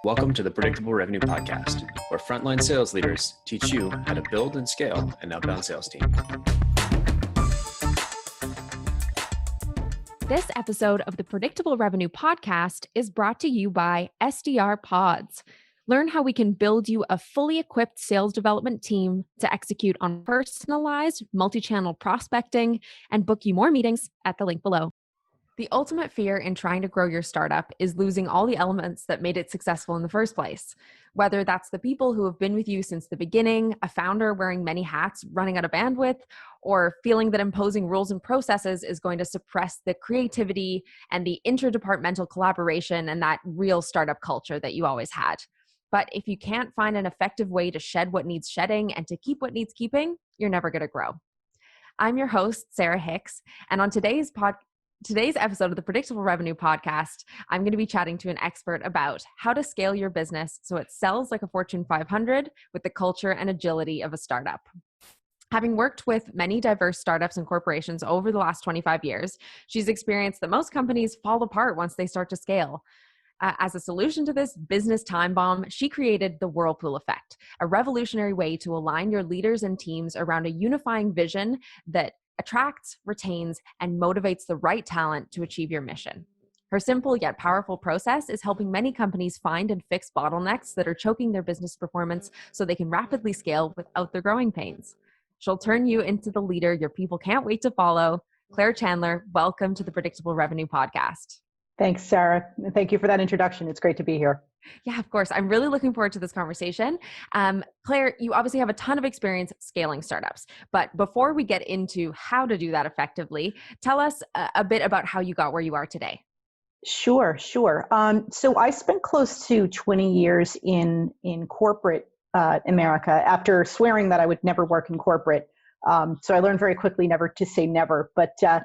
Welcome to the Predictable Revenue Podcast, where frontline sales leaders teach you how to build and scale an outbound sales team. This episode of the Predictable Revenue Podcast is brought to you by SDR Pods. Learn how we can build you a fully equipped sales development team to execute on personalized multi-channel prospecting and book you more meetings at the link below. The ultimate fear in trying to grow your startup is losing all the elements that made it successful in the first place. Whether that's the people who have been with you since the beginning, a founder wearing many hats running out of bandwidth, or feeling that imposing rules and processes is going to suppress the creativity and the interdepartmental collaboration and that real startup culture that you always had. But if you can't find an effective way to shed what needs shedding and to keep what needs keeping, you're never going to grow. I'm your host, Sarah Hicks, and on today's episode of the Predictable Revenue Podcast, I'm going to be chatting to an expert about how to scale your business so it sells like a Fortune 500 with the culture and agility of a startup. Having worked with many diverse startups and corporations over the last 25 years, she's experienced that most companies fall apart once they start to scale. As a solution to this business time bomb, she created the Whirlpool Effect, a revolutionary way to align your leaders and teams around a unifying vision that attracts, retains, and motivates the right talent to achieve your mission. Her simple yet powerful process is helping many companies find and fix bottlenecks that are choking their business performance so they can rapidly scale without their growing pains. She'll turn you into the leader your people can't wait to follow. Claire Chandler, welcome to the Predictable Revenue Podcast. Thanks, Sarah. Thank you for that introduction. It's great to be here. Yeah, of course. I'm really looking forward to this conversation. Claire, you obviously have a ton of experience scaling startups, but before we get into how to do that effectively, tell us a bit about how you got where you are today. Sure. So I spent close to 20 years in corporate America after swearing that I would never work in corporate. So I learned very quickly never to say never, but so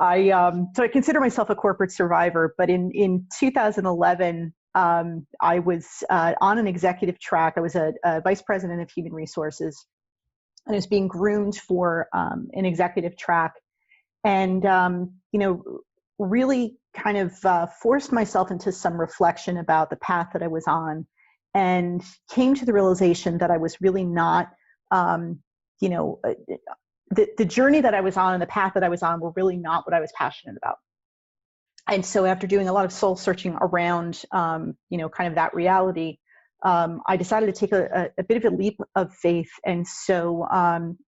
I consider myself a corporate survivor, but in 2011, I was on an executive track. I was a vice president of human resources, and I was being groomed for an executive track, and really kind of forced myself into some reflection about the path that I was on, and came to the realization that I was really not, the journey that I was on and the path that I was on were really not what I was passionate about. And so after doing a lot of soul searching around, kind of that reality, I decided to take a bit of a leap of faith. And so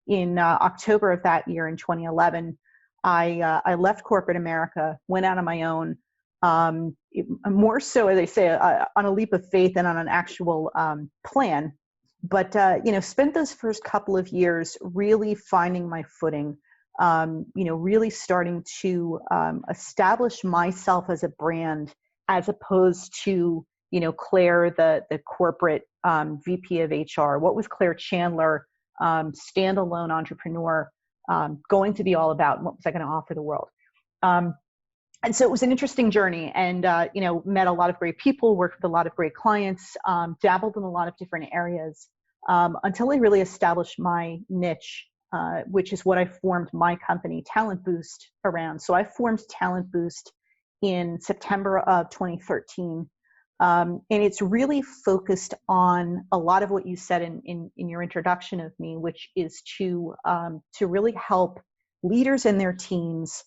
in October of that year in 2011, I left corporate America, went out on my own, more so, as I say, on a leap of faith than on an actual plan. But, spent those first couple of years really finding my footing, really starting to establish myself as a brand as opposed to, Claire, the corporate VP of HR. What was Claire Chandler, standalone entrepreneur, going to be all about? And what was I going to offer the world? And so it was an interesting journey and, met a lot of great people, worked with a lot of great clients, dabbled in a lot of different areas until I really established my niche, which is what I formed my company, Talent Boost, around. So I formed Talent Boost in September of 2013. And it's really focused on a lot of what you said in your introduction of me, which is to really help leaders and their teams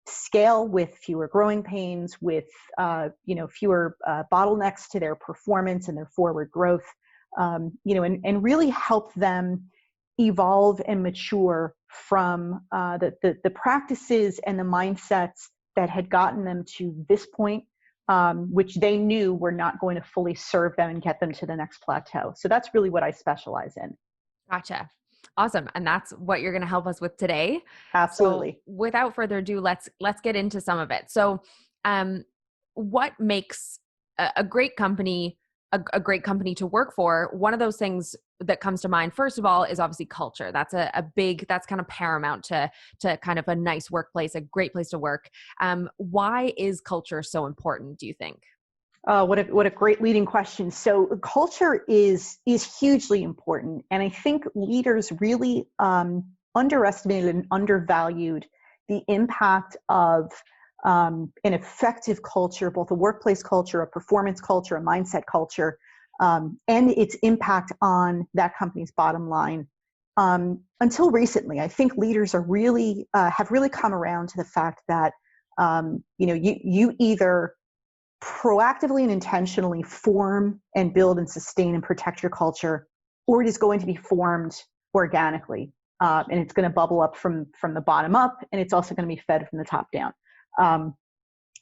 scale with fewer growing pains, with fewer bottlenecks to their performance and their forward growth, and really help them evolve and mature from the practices and the mindsets that had gotten them to this point, which they knew were not going to fully serve them and get them to the next plateau. So that's really what I specialize in. Gotcha. Awesome. And that's what you're going to help us with today. Absolutely. So without further ado, let's get into some of it. So what makes a great company a great company to work for? One of those things that comes to mind, first of all, is obviously culture. That's that's kind of paramount to kind of a nice workplace, a great place to work. Why is culture so important, do you think? What a great leading question. So culture is hugely important. And I think leaders really underestimated and undervalued the impact of an effective culture, both a workplace culture, a performance culture, a mindset culture, and its impact on that company's bottom line. Until recently, I think leaders are really have really come around to the fact that you either proactively and intentionally form and build and sustain and protect your culture, or it is going to be formed organically, and it's going to bubble up from the bottom up, and it's also going to be fed from the top down.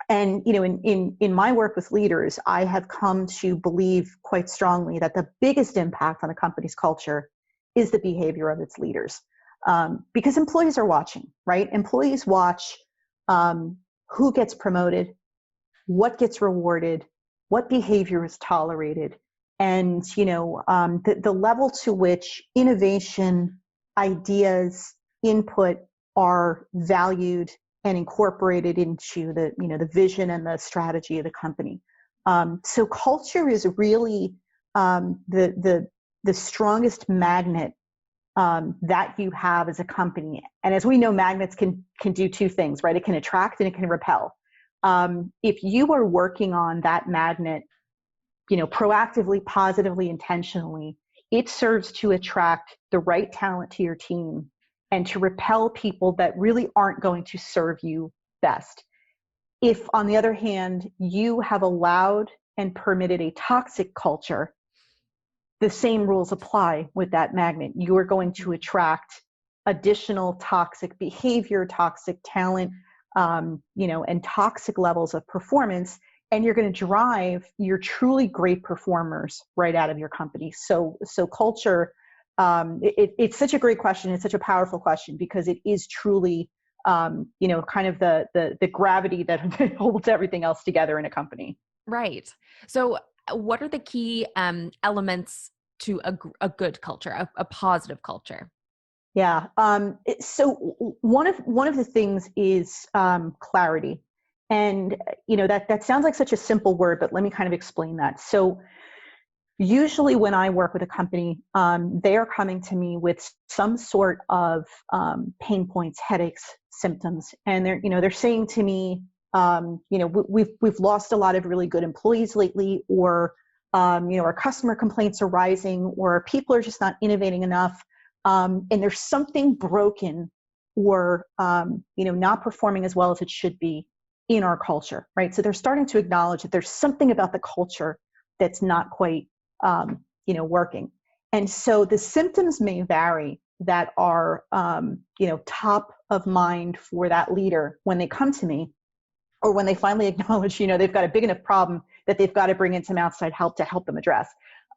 And in my work with leaders, I have come to believe quite strongly that the biggest impact on a company's culture is the behavior of its leaders, because employees are watching, right? Employees watch who gets promoted, what gets rewarded, what behavior is tolerated, and the level to which innovation, ideas, input are valued and incorporated into the vision and the strategy of the company. So culture is really the strongest magnet that you have as a company. And as we know, magnets can do two things, right? It can attract and it can repel. If you are working on that magnet, proactively, positively, intentionally, it serves to attract the right talent to your team and to repel people that really aren't going to serve you best. If, on the other hand, you have allowed and permitted a toxic culture, the same rules apply with that magnet. You are going to attract additional toxic behavior, toxic talent, and toxic levels of performance, and you're going to drive your truly great performers right out of your company. So culture, it's such a great question. It's such a powerful question because it is truly, kind of the gravity that holds everything else together in a company. Right. So what are the key elements to a good culture, a positive culture? Yeah. So one of the things is clarity. And, that sounds like such a simple word, but let me kind of explain that. So usually when I work with a company, they are coming to me with some sort of pain points, headaches, symptoms. And they're saying to me, we've lost a lot of really good employees lately, or, our customer complaints are rising, or people are just not innovating enough. And there's something broken or, not performing as well as it should be in our culture, right? So they're starting to acknowledge that there's something about the culture that's not quite, working. And so the symptoms may vary that are, top of mind for that leader when they come to me, or when they finally acknowledge, they've got a big enough problem that they've got to bring in some outside help to help them address.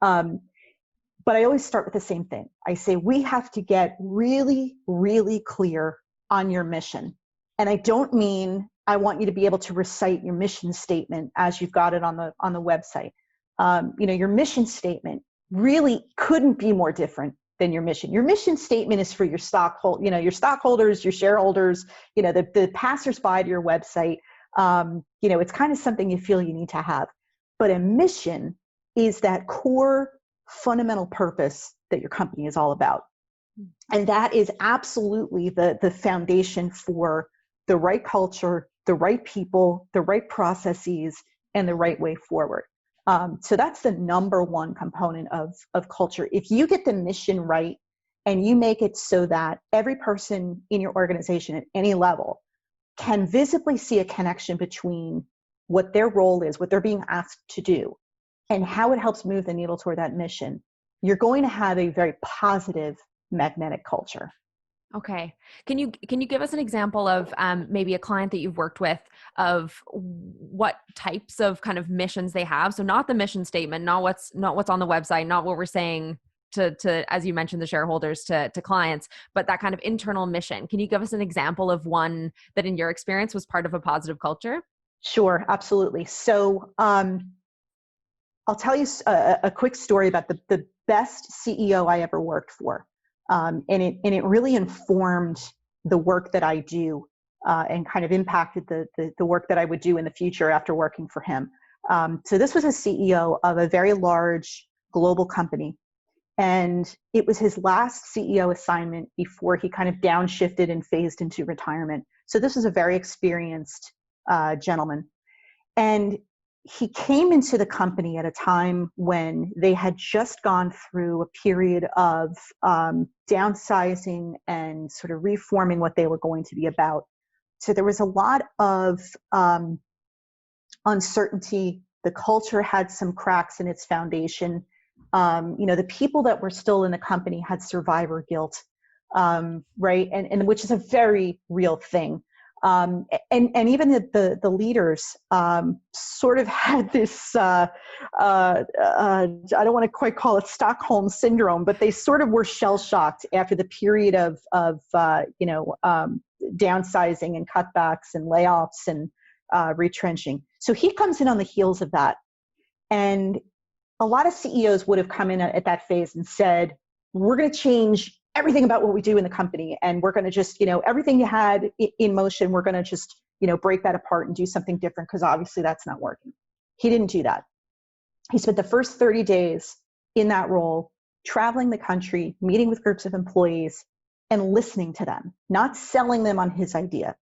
But I always start with the same thing. I say, we have to get really, really clear on your mission. And I don't mean I want you to be able to recite your mission statement as you've got it on the website. Your mission statement really couldn't be more different than your mission. Your mission statement is for your your stockholders, your shareholders, the passersby to your website. It's kind of something you feel you need to have. But a mission is that core fundamental purpose that your company is all about. And that is absolutely the foundation for the right culture, the right people, the right processes, and the right way forward. So that's the number one component of culture. If you get the mission right and you make it so that every person in your organization at any level can visibly see a connection between what their role is, what they're being asked to do, and how it helps move the needle toward that mission, you're going to have a very positive magnetic culture. Okay. Can you give us an example of maybe a client that you've worked with, of what types of kind of missions they have? So not the mission statement, not what's on the website, not what we're saying to as you mentioned, the shareholders to clients, but that kind of internal mission. Can you give us an example of one that in your experience was part of a positive culture? Sure, absolutely. So I'll tell you a quick story about the best CEO I ever worked for. And it really informed the work that I do, and kind of impacted the work that I would do in the future after working for him. So this was a CEO of a very large global company, and it was his last CEO assignment before he kind of downshifted and phased into retirement. So this was a very experienced gentleman. And he came into the company at a time when they had just gone through a period of downsizing and sort of reforming what they were going to be about. So there was a lot of uncertainty. The culture had some cracks in its foundation. The people that were still in the company had survivor guilt, right? And which is a very real thing. And even the leaders sort of had this, I don't want to quite call it Stockholm syndrome, but they sort of were shell-shocked after the period of downsizing and cutbacks and layoffs and retrenching. So he comes in on the heels of that. And a lot of CEOs would have come in at that phase and said, we're going to change everything about what we do in the company. And we're going to just, everything you had in motion, we're going to just, break that apart and do something different, because obviously that's not working. He didn't do that. He spent the first 30 days in that role, traveling the country, meeting with groups of employees and listening to them, not selling them on his idea,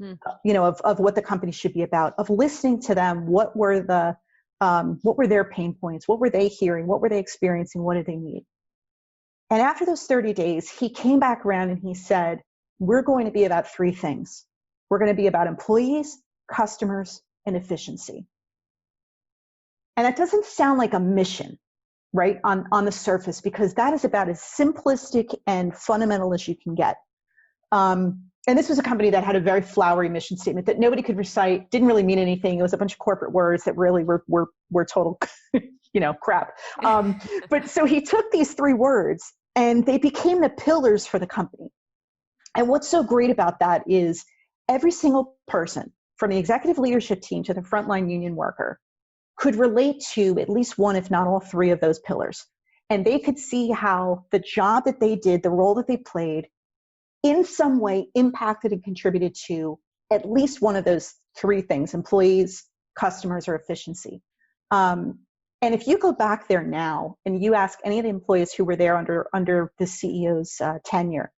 of what the company should be about, of listening to them. What were their pain points? What were they hearing? What were they experiencing? What did they need? And after those 30 days, he came back around and he said, we're going to be about three things. We're going to be about employees, customers, and efficiency. And that doesn't sound like a mission, right, on the surface, because that is about as simplistic and fundamental as you can get. And this was a company that had a very flowery mission statement that nobody could recite, didn't really mean anything. It was a bunch of corporate words that really were total, crap. But so he took these three words and they became the pillars for the company. And what's so great about that is every single person, from the executive leadership team to the frontline union worker, could relate to at least one, if not all three of those pillars. And they could see how the job that they did, the role that they played, in some way impacted and contributed to at least one of those three things: employees, customers, or efficiency. And if you go back there now and you ask any of the employees who were there under the CEO's tenure,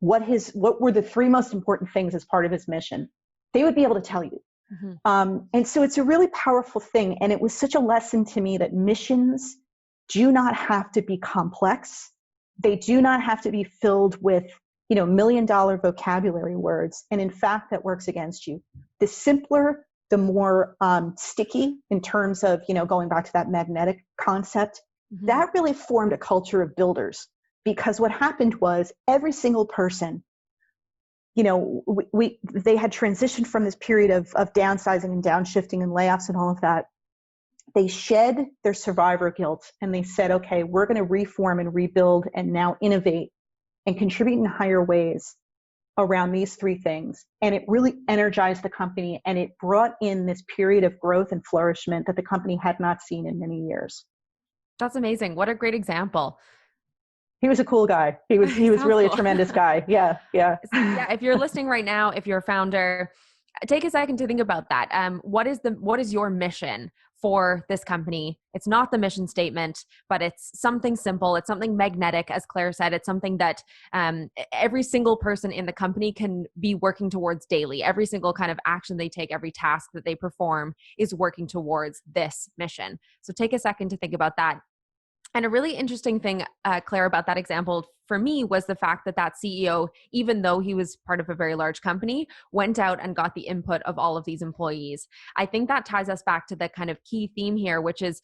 what were the three most important things as part of his mission, they would be able to tell you. Mm-hmm. And so it's a really powerful thing. And it was such a lesson to me that missions do not have to be complex. They do not have to be filled with, $1 million vocabulary words. And in fact, that works against you. The simpler, the more sticky in terms of, going back to that magnetic concept, mm-hmm. that really formed a culture of builders. Because what happened was every single person, they had transitioned from this period of downsizing and downshifting and layoffs and all of that. They shed their survivor guilt and they said, okay, we're going to reform and rebuild and now innovate and contribute in higher ways around these three things. And it really energized the company, and it brought in this period of growth and flourishment that the company had not seen in many years. That's amazing. What a great example. He was a cool guy. He was really cool. A tremendous guy. Yeah. If you're listening right now, if you're a founder, take a second to think about that. What is your mission for this company? It's not the mission statement, but it's something simple. It's something magnetic, as Claire said. It's something that every single person in the company can be working towards daily. Every single kind of action they take, every task that they perform is working towards this mission. So take a second to think about that. And a really interesting thing, Claire, about that example for me was the fact that CEO, even though he was part of a very large company, went out and got the input of all of these employees. I think that ties us back to the kind of key theme here, which is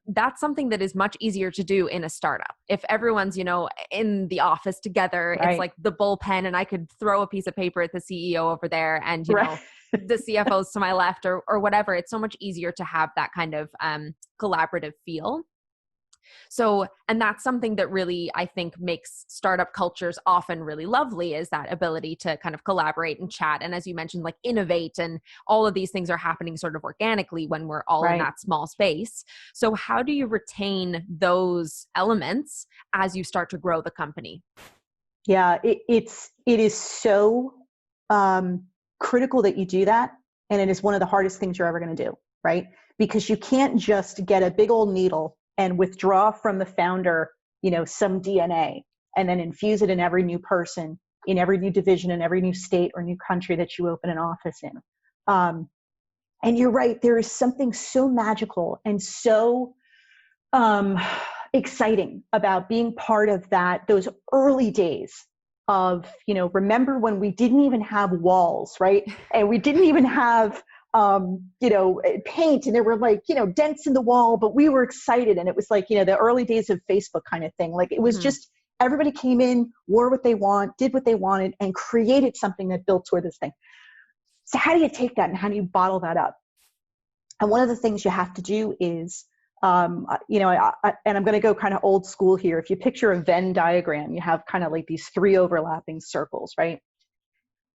that's something that is much easier to do in a startup. If everyone's, in the office together, right. It's like the bullpen and I could throw a piece of paper at the CEO over there and, right. The CFO's to my left or whatever. It's so much easier to have that kind of collaborative feel. So, and that's something that really, I think, makes startup cultures often really lovely, is that ability to kind of collaborate and chat. And as you mentioned, like innovate, and all of these things are happening sort of organically when we're all right. in that small space. So how do you retain those elements as you start to grow the company? Yeah, it is so critical that you do that. And it is one of the hardest things you're ever going to do, right? Because you can't just get a big old needle and withdraw from the founder, some DNA, and then infuse it in every new person, in every new division, in every new state or new country that you open an office in. And you're right, there is something so magical and so exciting about being part of those early days of, remember when we didn't even have walls, right? And we didn't even have, paint, and there were dents in the wall, but we were excited. And it was the early days of Facebook kind of thing. Like it was just, everybody came in, wore what they want, did what they wanted, and created something that built toward this thing. So how do you take that and how do you bottle that up? And one of the things you have to do is, and I'm going to go kind of old school here. If you picture a Venn diagram, you have kind of like these 3 overlapping circles, right?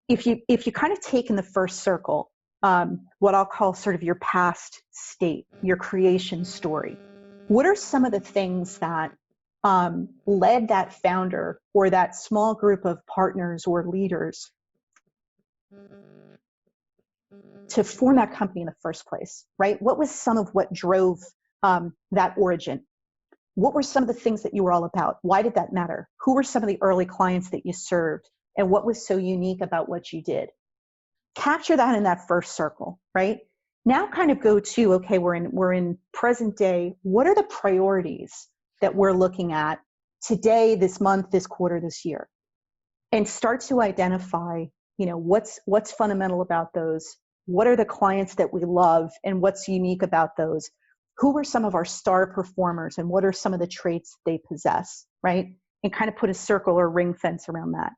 If you kind of take in the first circle, what I'll call sort of your past state, your creation story, what are some of the things that led that founder or that small group of partners or leaders to form that company in the first place, right? What was some of what drove that origin? What were some of the things that you were all about? Why did that matter? Who were some of the early clients that you served? And what was so unique about what you did? Capture that in that first circle, right? Now kind of go to, okay, we're in present day. What are the priorities that we're looking at today, this month, this quarter, this year? And start to identify, what's fundamental about those? What are the clients that we love and what's unique about those? Who are some of our star performers and what are some of the traits they possess, right? And kind of put a circle or ring fence around that.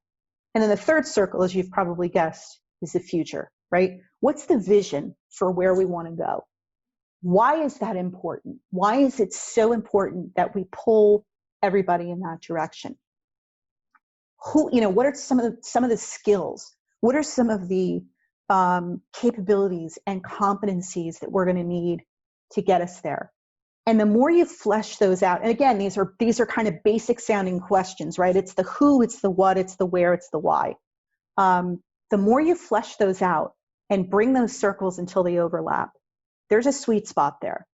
And then the third circle, as you've probably guessed, is the future, right? What's the vision for where we want to go? Why is that important? Why is it so important that we pull everybody in that direction? What are some of the skills? What are some of the capabilities and competencies that we're going to need to get us there? And the more you flesh those out, and again, these are kind of basic sounding questions, right? It's the who, it's the what, it's the where, it's the why. The more you flesh those out and bring those circles until they overlap, there's a sweet spot there.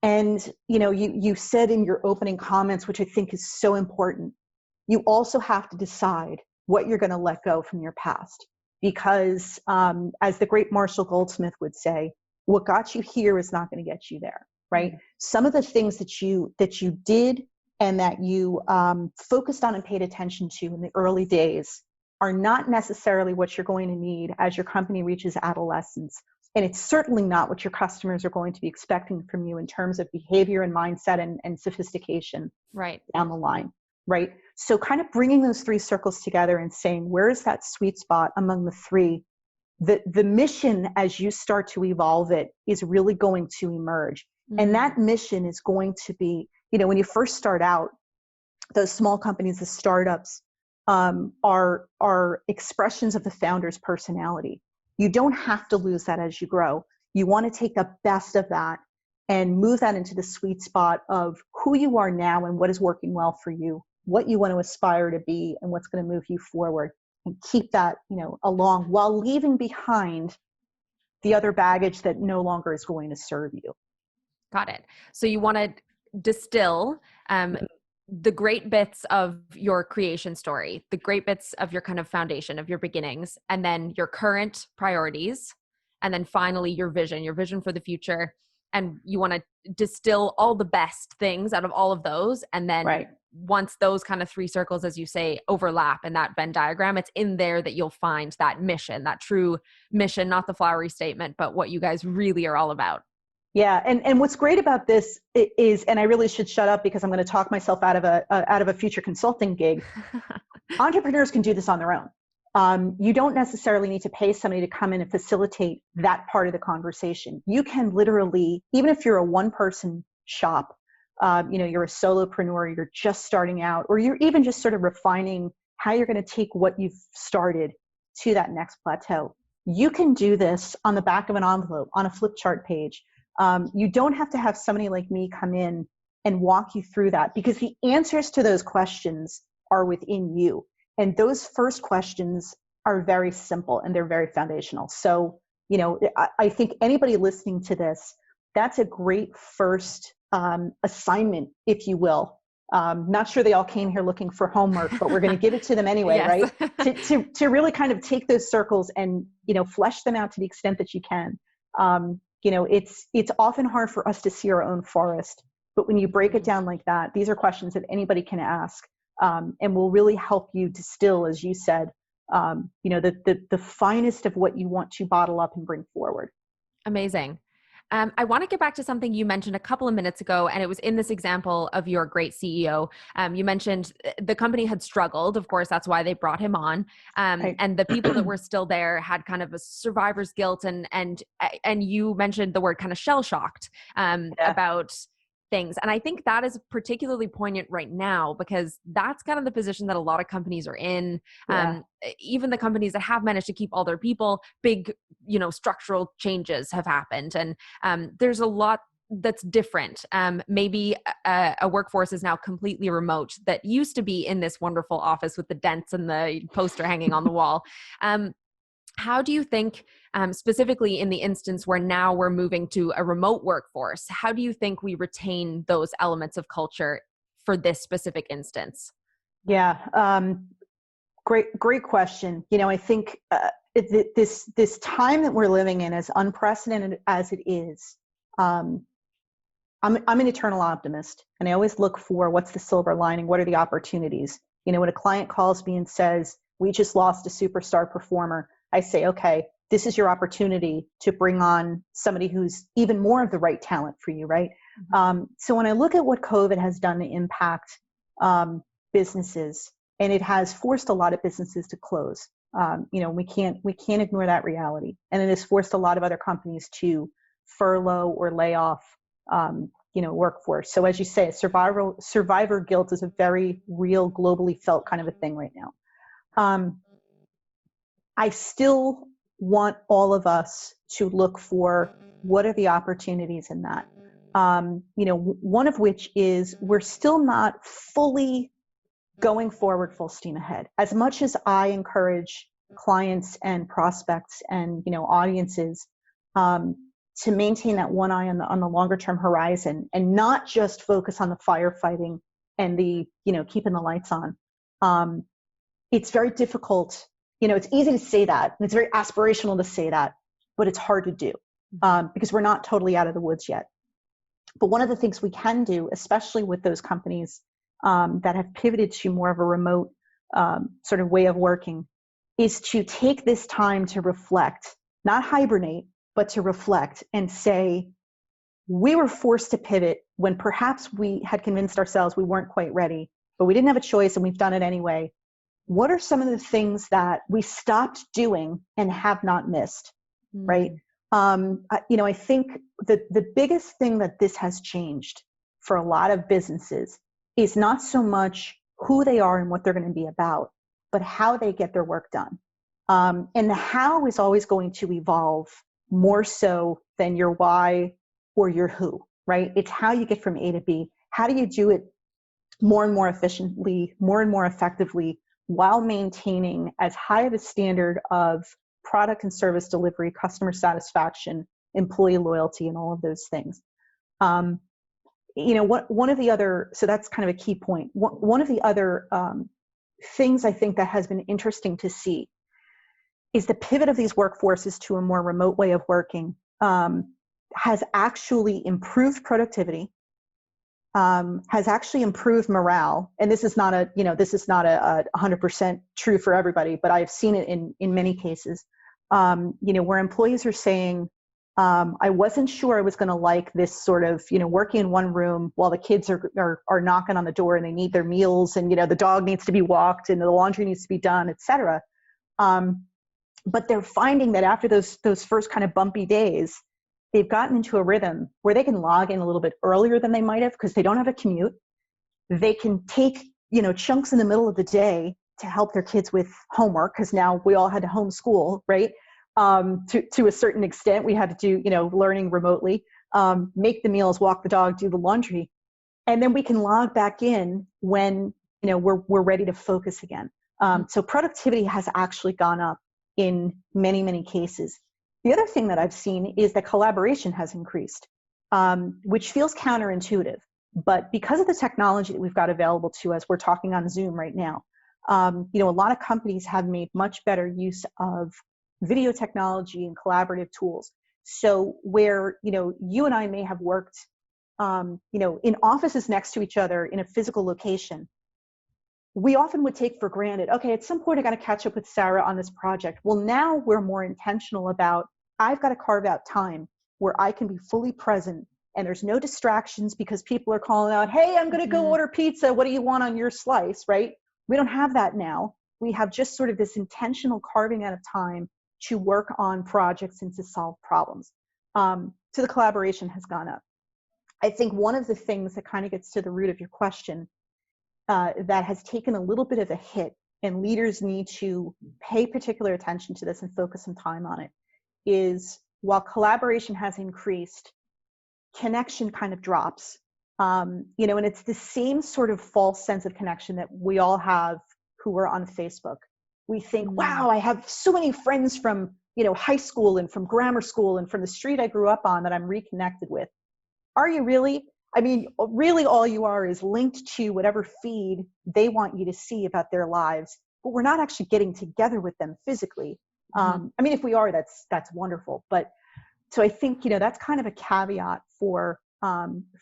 And you said in your opening comments, which I think is so important, you also have to decide what you're going to let go from your past. Because as the great Marshall Goldsmith would say, what got you here is not going to get you there, right? Some of the things that you did and that you focused on and paid attention to in the early days are not necessarily what you're going to need as your company reaches adolescence. And it's certainly not what your customers are going to be expecting from you in terms of behavior and mindset and sophistication down the line, right? So kind of bringing those 3 circles together and saying, where is that sweet spot among the 3? The mission, as you start to evolve it, is really going to emerge. Mm-hmm. And that mission is going to be, when you first start out, those small companies, the startups, are expressions of the founder's personality. You don't have to lose that as you grow. You want to take the best of that and move that into the sweet spot of who you are now and what is working well for you, what you want to aspire to be, and what's going to move you forward. And keep that, along while leaving behind the other baggage that no longer is going to serve you. Got it. So you want to distill the great bits of your creation story, the great bits of your kind of foundation of your beginnings, and then your current priorities, and then finally your vision for the future. And you want to distill all the best things out of all of those. And then once those kind of 3 circles, as you say, overlap in that Venn diagram, it's in there that you'll find that mission, that true mission, not the flowery statement, but what you guys really are all about. Yeah. And what's great about this is, and I really should shut up because I'm going to talk myself out of a future consulting gig. Entrepreneurs can do this on their own. You don't necessarily need to pay somebody to come in and facilitate that part of the conversation. You can literally, even if you're a one-person shop, you're a solopreneur, you're just starting out, or you're even just sort of refining how you're going to take what you've started to that next plateau. You can do this on the back of an envelope, on a flip chart page. You don't have to have somebody like me come in and walk you through that, because the answers to those questions are within you. And those first questions are very simple and they're very foundational. So, I think anybody listening to this, that's a great first assignment, if you will. Not sure they all came here looking for homework, but we're going to give it to them anyway, yes. Right? To really kind of take those circles and, flesh them out to the extent that you can. It's often hard for us to see our own forest, but when you break it down like that, these are questions that anybody can ask, and will really help you distill, as you said, the finest of what you want to bottle up and bring forward. Amazing. I want to get back to something you mentioned a couple of minutes ago, and it was in this example of your great CEO. You mentioned the company had struggled. Of course, that's why they brought him on. Right. And the people that were still there had kind of a survivor's guilt, and you mentioned the word kind of shell shocked about things. And I think that is particularly poignant right now, because that's kind of the position that a lot of companies are in. Even the companies that have managed to keep all their people, big, structural changes have happened. And there's a lot that's different. Maybe a workforce is now completely remote that used to be in this wonderful office with the dents and the poster hanging on the wall. How do you think, specifically in the instance where now we're moving to a remote workforce, how do you think we retain those elements of culture for this specific instance? Yeah, great question. I think this time that we're living in, as unprecedented as it is, I'm an eternal optimist, and I always look for what's the silver lining, what are the opportunities. When a client calls me and says, we just lost a superstar performer, I say, okay, this is your opportunity to bring on somebody who's even more of the right talent for you, right? Mm-hmm. So when I look at what COVID has done to impact businesses, and it has forced a lot of businesses to close, we can't ignore that reality. And it has forced a lot of other companies to furlough or lay off, workforce. So as you say, survivor guilt is a very real, globally felt kind of a thing right now. I still want all of us to look for what are the opportunities in that. One of which is we're still not fully going forward full steam ahead. As much as I encourage clients and prospects and audiences to maintain that one eye on the longer term horizon and not just focus on the firefighting and the keeping the lights on. It's very difficult. It's easy to say that, and it's very aspirational to say that, but it's hard to do because we're not totally out of the woods yet. But one of the things we can do, especially with those companies that have pivoted to more of a remote sort of way of working, is to take this time to reflect, not hibernate, but to reflect and say, we were forced to pivot when perhaps we had convinced ourselves we weren't quite ready, but we didn't have a choice and we've done it anyway. What are some of the things that we stopped doing and have not missed, right? I think that the biggest thing that this has changed for a lot of businesses is not so much who they are and what they're going to be about, but how they get their work done. And the how is always going to evolve more so than your why or your who, right? It's how you get from A to B. How do you do it more and more efficiently, more and more effectively, while maintaining as high of a standard of product and service delivery, customer satisfaction, employee loyalty, and all of those things. One of the other, so that's kind of a key point. One of the other things I think that has been interesting to see is the pivot of these workforces to a more remote way of working has actually improved productivity, has actually improved morale. And this is not a 100% true for everybody, but I've seen it in many cases, where employees are saying, I wasn't sure I was going to like this sort of, working in one room while the kids are knocking on the door and they need their meals and, the dog needs to be walked and the laundry needs to be done, et cetera. But they're finding that after those first kind of bumpy days, they've gotten into a rhythm where they can log in a little bit earlier than they might have because they don't have a commute. They can take, chunks in the middle of the day to help their kids with homework because now we all had to homeschool, right? To a certain extent, we had to do, learning remotely, make the meals, walk the dog, do the laundry. And then we can log back in when, we're ready to focus again. So productivity has actually gone up in many, many cases. The other thing that I've seen is that collaboration has increased, which feels counterintuitive. But because of the technology that we've got available to us, we're talking on Zoom right now. A lot of companies have made much better use of video technology and collaborative tools. So where, you and I may have worked, in offices next to each other in a physical location, we often would take for granted, okay, at some point I got to catch up with Sarah on this project. Well, now we're more intentional about, I've got to carve out time where I can be fully present and there's no distractions because people are calling out, hey, I'm going to go order pizza. What do you want on your slice, right? We don't have that now. We have just sort of this intentional carving out of time to work on projects and to solve problems. So the collaboration has gone up. I think one of the things that kind of gets to the root of your question that has taken a little bit of a hit, and leaders need to pay particular attention to this and focus some time on it, is while collaboration has increased, connection kind of drops. And it's the same sort of false sense of connection that we all have who are on Facebook. We think, wow, I have so many friends from, high school and from grammar school and from the street I grew up on that I'm reconnected with. Are you really? I mean, really all you are is linked to whatever feed they want you to see about their lives, but we're not actually getting together with them physically. I mean, if we are, that's wonderful. But so I think, that's kind of a caveat for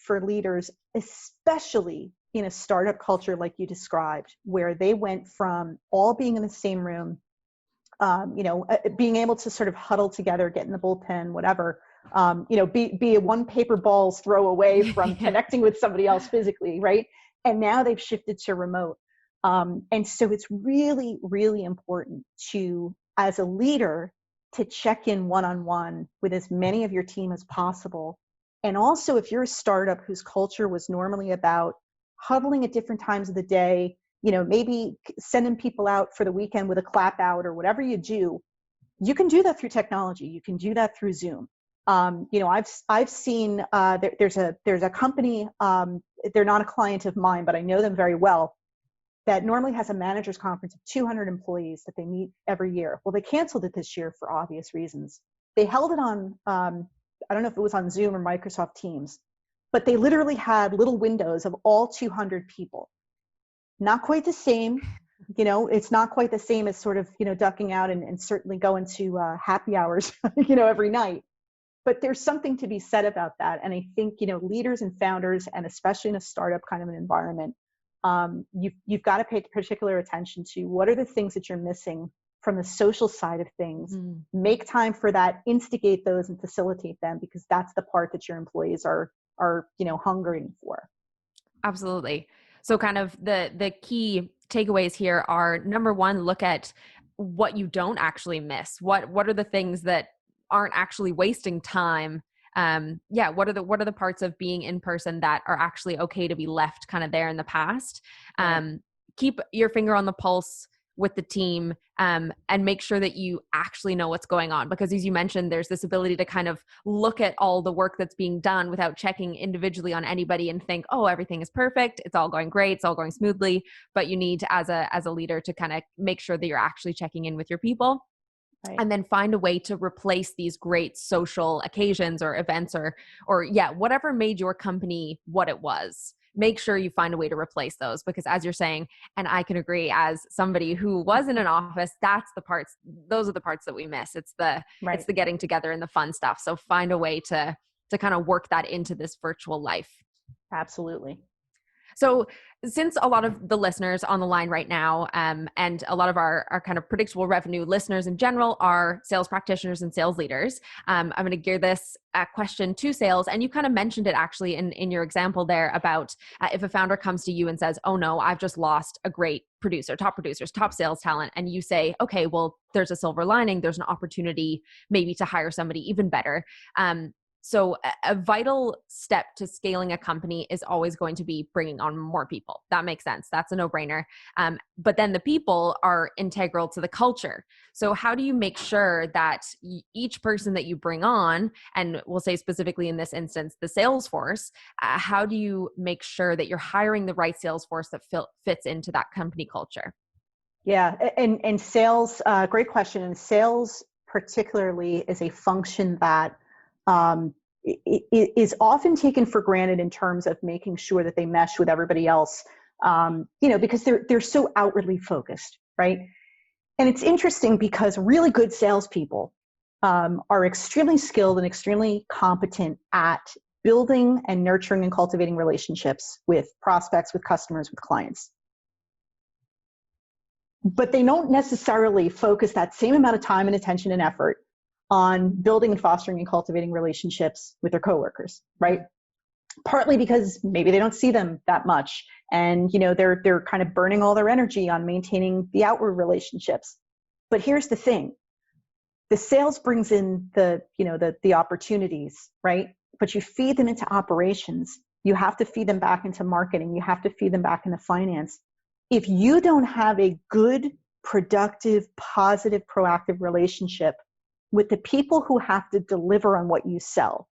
leaders, especially in a startup culture like you described, where they went from all being in the same room, being able to sort of huddle together, get in the bullpen, whatever, be a one paper ball's throw away from connecting with somebody else physically, right? And now they've shifted to remote. And so it's really, really important to, as a leader, to check in one-on-one with as many of your team as possible. And also, if you're a startup whose culture was normally about huddling at different times of the day, maybe sending people out for the weekend with a clap out or whatever you do, you can do that through technology. You can do that through Zoom. I've seen there's a company, they're not a client of mine, but I know them very well, that normally has a managers conference of 200 employees that they meet every year. Well, they canceled it this year for obvious reasons. They held it on, I don't know if it was on Zoom or Microsoft Teams, but they literally had little windows of all 200 people. Not quite the same, it's not quite the same as sort of, ducking out and certainly going to happy hours, every night. But there's something to be said about that. And I think, leaders and founders, and especially in a startup kind of an environment, you've got to pay particular attention to what are the things that you're missing from the social side of things. Make time for that, instigate those and facilitate them, because that's the part that your employees are hungering for. Absolutely. So kind of the key takeaways here are, number one, look at what you don't actually miss. What are the things that aren't actually wasting time? What are the parts of being in person that are actually okay to be left kind of there in the past? Keep your finger on the pulse with the team, and make sure that you actually know what's going on. Because as you mentioned, there's this ability to kind of look at all the work that's being done without checking individually on anybody and think, oh, everything is perfect. It's all going great. It's all going smoothly. But you need to, as a leader, to kind of make sure that you're actually checking in with your people. Right. And then find a way to replace these great social occasions or events or whatever made your company what it was. Make sure you find a way to replace those, because as you're saying, and I can agree, as somebody who was in an office, those are the parts that we miss. It's the getting together and the fun stuff. So find a way to kind of work that into this virtual life. Absolutely. So since a lot of the listeners on the line right now, and a lot of our kind of predictable revenue listeners in general are sales practitioners and sales leaders, I'm going to gear this question to sales. And you kind of mentioned it actually in your example there about if a founder comes to you and says, oh no, I've just lost a great producer, top producers, top sales talent. And you say, okay, well, there's a silver lining. There's an opportunity maybe to hire somebody even better. So a vital step to scaling a company is always going to be bringing on more people. That makes sense. That's a no-brainer. But then the people are integral to the culture. So how do you make sure that each person that you bring on, and we'll say specifically in this instance, the sales force, how do you make sure that you're hiring the right sales force that fits into that company culture? Yeah, and sales, great question. And sales particularly is a function that is often taken for granted in terms of making sure that they mesh with everybody else, because they're so outwardly focused, right? And it's interesting because really good salespeople are extremely skilled and extremely competent at building and nurturing and cultivating relationships with prospects, with customers, with clients. But they don't necessarily focus that same amount of time and attention and effort on building and fostering and cultivating relationships with their coworkers, right? Partly because maybe they don't see them that much, and they're kind of burning all their energy on maintaining the outward relationships. But here's the thing: the sales brings in the opportunities, right? But you feed them into operations. You have to feed them back into marketing. You have to feed them back into finance. If you don't have a good, productive, positive, proactive relationship with the people who have to deliver on what you sell,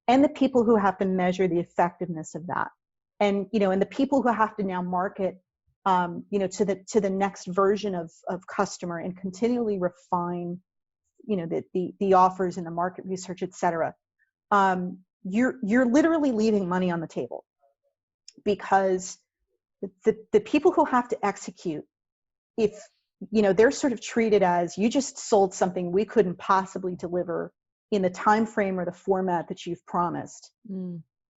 and the people who have to measure the effectiveness of that, and the people who have to now market, to the next version of customer, and continually refine, the offers and the market research, et cetera, you're literally leaving money on the table, because the people who have to execute, if they're sort of treated as, you just sold something we couldn't possibly deliver in the time frame or the format that you've promised,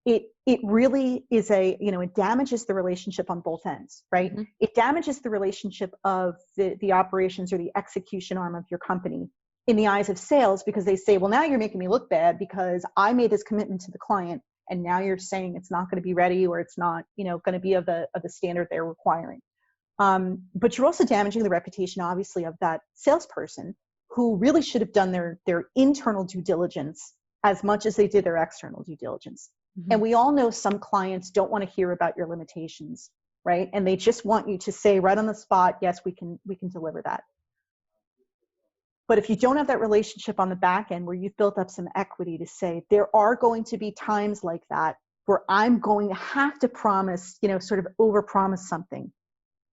it really is it damages the relationship on both ends, right? Mm-hmm. It damages the relationship of the operations or the execution arm of your company in the eyes of sales, because they say, well, now you're making me look bad because I made this commitment to the client, and now you're saying it's not going to be ready, or it's not going to be of the standard they're requiring. But you're also damaging the reputation, obviously, of that salesperson, who really should have done their internal due diligence as much as they did their external due diligence. Mm-hmm. And we all know some clients don't want to hear about your limitations, right? And they just want you to say right on the spot, yes, we can deliver that. But if you don't have that relationship on the back end where you've built up some equity to say, there are going to be times like that where I'm going to have to promise, sort of overpromise something.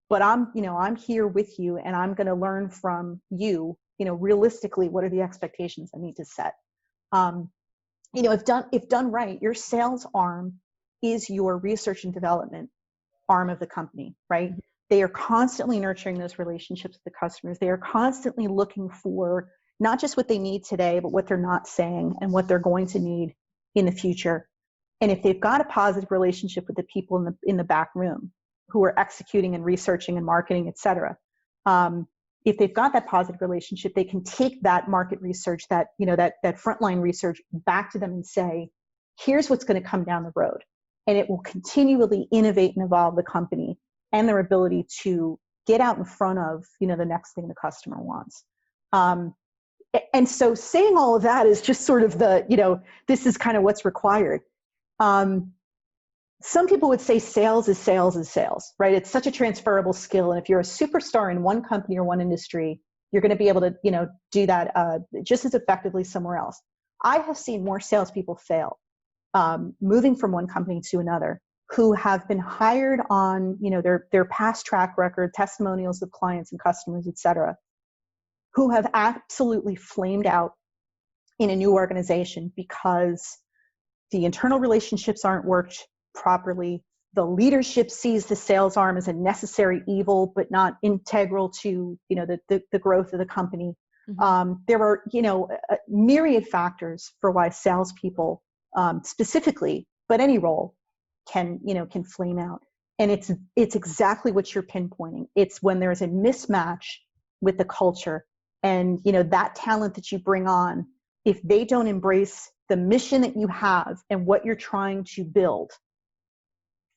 But I'm here with you, and I'm going to learn from you, realistically, what are the expectations I need to set? If done right, your sales arm is your research and development arm of the company, right? They are constantly nurturing those relationships with the customers. They are constantly looking for not just what they need today, but what they're not saying and what they're going to need in the future. And if they've got a positive relationship with the people in the back room who are executing and researching and marketing, et cetera, if they've got that positive relationship, they can take that market research, that frontline research, back to them and say, here's what's going to come down the road. And it will continually innovate and evolve the company and their ability to get out in front of, the next thing the customer wants. And so saying all of that is just sort of this is kind of what's required. Some people would say sales is sales, right? It's such a transferable skill. And if you're a superstar in one company or one industry, you're going to be able to, do that just as effectively somewhere else. I have seen more salespeople fail moving from one company to another, who have been hired on, their past track record, testimonials of clients and customers, et cetera, who have absolutely flamed out in a new organization because the internal relationships aren't worked properly. The leadership sees the sales arm as a necessary evil, but not integral to, the growth of the company. Mm-hmm. There are, a myriad factors for why salespeople specifically, but any role, can flame out. And it's exactly what you're pinpointing. It's when there's a mismatch with the culture and, that talent that you bring on, if they don't embrace the mission that you have and what you're trying to build,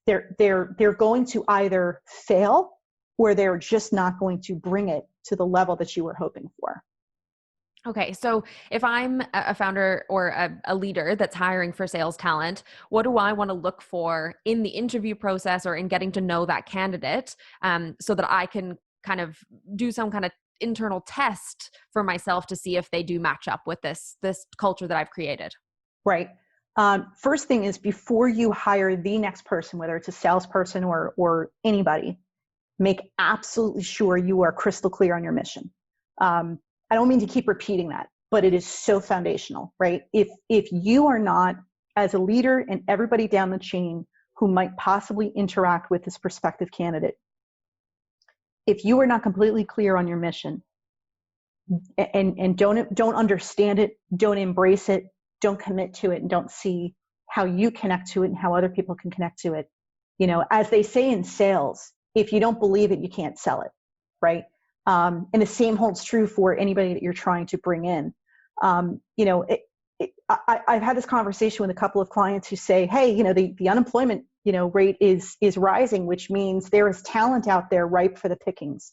they're going to either fail, or they're just not going to bring it to the level that you were hoping for. Okay. So if I'm a founder or a leader that's hiring for sales talent, what do I want to look for in the interview process or in getting to know that candidate, so that I can kind of do some kind of internal test for myself to see if they do match up with this culture that I've created? Right. First thing is, before you hire the next person, whether it's a salesperson or anybody, make absolutely sure you are crystal clear on your mission. I don't mean to keep repeating that, but it is so foundational, right? If you are not, as a leader and everybody down the chain who might possibly interact with this prospective candidate, if you are not completely clear on your mission, and don't understand it, don't embrace it, don't commit to it, and don't see how you connect to it and how other people can connect to it. You know, as they say in sales, if you don't believe it, you can't sell it, right? And the same holds true for anybody that you're trying to bring in. You know, I've had this conversation with a couple of clients who say, hey, you know, the unemployment, you know, rate is rising, which means there is talent out there ripe for the pickings.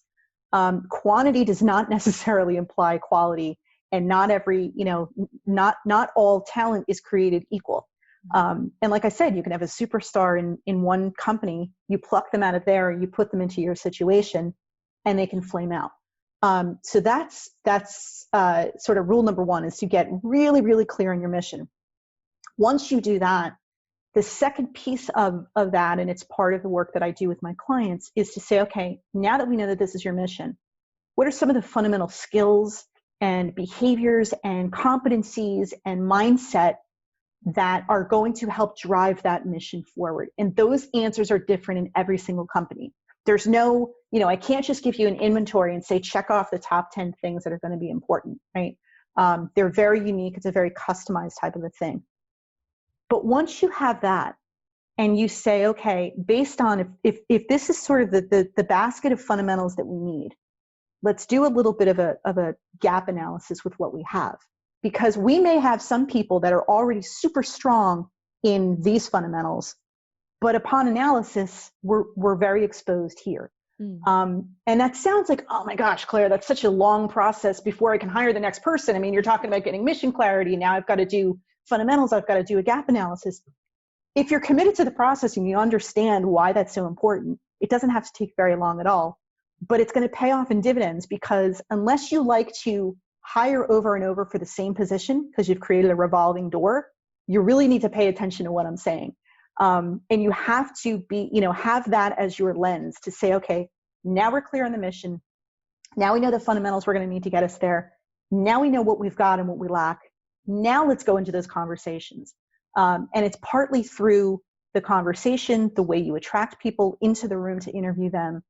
Quantity does not necessarily imply quality, and not every, you know, not all talent is created equal. And like I said, you can have a superstar in one company, you pluck them out of there, you put them into your situation, and they can flame out. So that's sort of rule number one, is to get really, really clear on your mission. Once you do that, the second piece of that, and it's part of the work that I do with my clients, is to say, okay, now that we know that this is your mission, what are some of the fundamental skills and behaviors and competencies and mindset that are going to help drive that mission forward? And those answers are different in every single company. There's no, you know, I can't just give you an inventory and say, check off the top 10 things that are going to be important, right? They're very unique. It's a very customized type of a thing. But once you have that and you say, okay, based on if this is sort of the basket of fundamentals that we need, let's do a little bit of a gap analysis with what we have. Because we may have some people that are already super strong in these fundamentals, but upon analysis, we're very exposed here. And that sounds like, oh my gosh, Claire, that's such a long process before I can hire the next person. I mean, you're talking about getting mission clarity. Now I've got to do fundamentals. I've got to do a gap analysis. If you're committed to the process and you understand why that's so important, it doesn't have to take very long at all, but it's going to pay off in dividends, because unless you like to hire over and over for the same position because you've created a revolving door, you really need to pay attention to what I'm saying. And you have to be, you know, have that as your lens to say, okay, now we're clear on the mission. Now we know the fundamentals we're going to need to get us there. Now we know what we've got and what we lack. Now let's go into those conversations. And it's partly through the conversation, the way you attract people into the room to interview them,